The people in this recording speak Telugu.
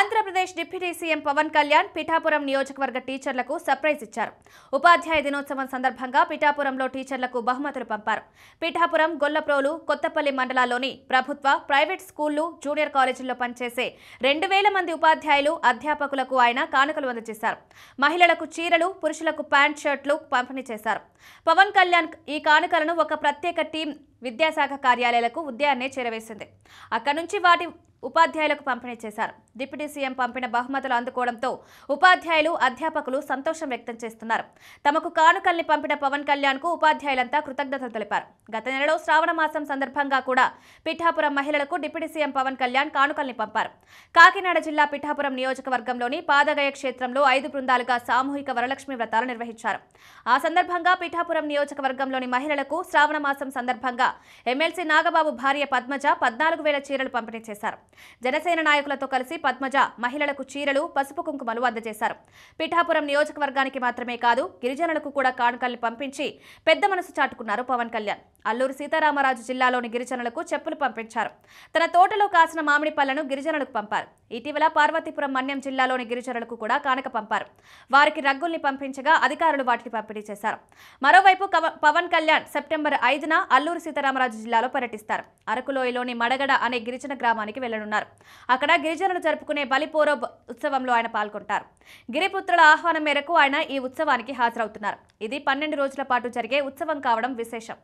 ఆంధ్రప్రదేశ్ డిప్యూటీ సీఎం పవన్ కళ్యాణ్ పిఠాపురం నియోజకవర్గ టీచర్లకు సర్ప్రైజ్ ఇచ్చారు. ఉపాధ్యాయ దినోత్సవం సందర్భంగా పిఠాపురంలో టీచర్లకు బహుమతులు పంపారు. పిఠాపురం, గొల్లప్రోలు, కొత్తపల్లి మండలాల్లోని ప్రభుత్వ, ప్రైవేట్ స్కూళ్లు, జూనియర్ కాలేజీల్లో పనిచేసే 2000 మంది ఉపాధ్యాయులు, అధ్యాపకులకు ఆయన కానుకలు అందజేశారు. మహిళలకు చీరలు, పురుషులకు ప్యాంట్, షర్ట్లు పంపిణీ చేశారు. పవన్ కళ్యాణ్ ఈ కానుకలను ఒక ప్రత్యేక టీం విద్యాశాఖ కార్యాలయాలకు ఉదయాన్నే చేరవేసింది. అక్కడి నుంచి వాటి ఉపాధ్యాయులకు పంపిణీ చేశారు. డిప్యూటీ సీఎం పంపిన బహుమతులు అందుకోవడంతో ఉపాధ్యాయులు, అధ్యాపకులు సంతోషం వ్యక్తం చేస్తున్నారు. తమకు కానుకల్ని పంపిన పవన్ కళ్యాణ్ కు ఉపాధ్యాయులంతా కృతజ్ఞతలు తెలిపారు. గత నెలలో శ్రావణ మాసం సందర్భంగా కూడా పిఠాపురం మహిళలకు డిప్యూటీ సీఎం పవన్ కళ్యాణ్ కానుకల్ని పంపారు. కాకినాడ జిల్లా పిఠాపురం నియోజకవర్గంలోని పాదగయ క్షేత్రంలో 5 బృందాలుగా సామూహిక వరలక్ష్మి వ్రతాలు నిర్వహించారు. ఆ సందర్భంగా పిఠాపురం నియోజకవర్గంలోని మహిళలకు శ్రావణ మాసం సందర్భంగా ఎమ్మెల్సీ నాగబాబు భార్య పద్మజ 14,000 చీరలు పంపిణీ చేశారు. జనసేన నాయకులతో కలిసి పద్మజ మహిళలకు చీరలు, పసుపు కుంకుమలు అందజేశారు. పిఠాపురం నియోజకవర్గానికి మాత్రమే కాదు, గిరిజనులకు కూడా కానుకల్ని పంపించి పెద్ద మనసు చాటుకున్నారు పవన్ కళ్యాణ్. అల్లూరు సీతారామరాజు జిల్లాలోని గిరిజనులకు చెప్పులు పంపించారు. తన తోటలో కాసిన మామిడి పళ్లను గిరిజనులకు పంపారు. ఇటీవల పార్వతీపురం, మన్యం జిల్లాలోని గిరిజనులకు కూడా కానుక పంపారు. వారికి రగ్గుల్ని పంపించగా అధికారులు వాటిని పంపిణీ చేశారు. మరోవైపు పవన్ కళ్యాణ్ సెప్టెంబర్ 5న అల్లూరు సీతారామరాజు జిల్లాలో పర్యటిస్తారు. అరకులోయలోని మడగడ అనే గిరిజన గ్రామానికి వెళ్లనున్నారు. అక్కడ గిరిజనులు జరుపుకునే బలిపోరో ఉత్సవంలో ఆయన పాల్గొంటారు. గిరిపుత్రుల ఆహ్వానం మేరకు ఆయన ఈ ఉత్సవానికి హాజరవుతున్నారు. ఇది 12 రోజుల పాటు జరిగే ఉత్సవం కావడం విశేషం.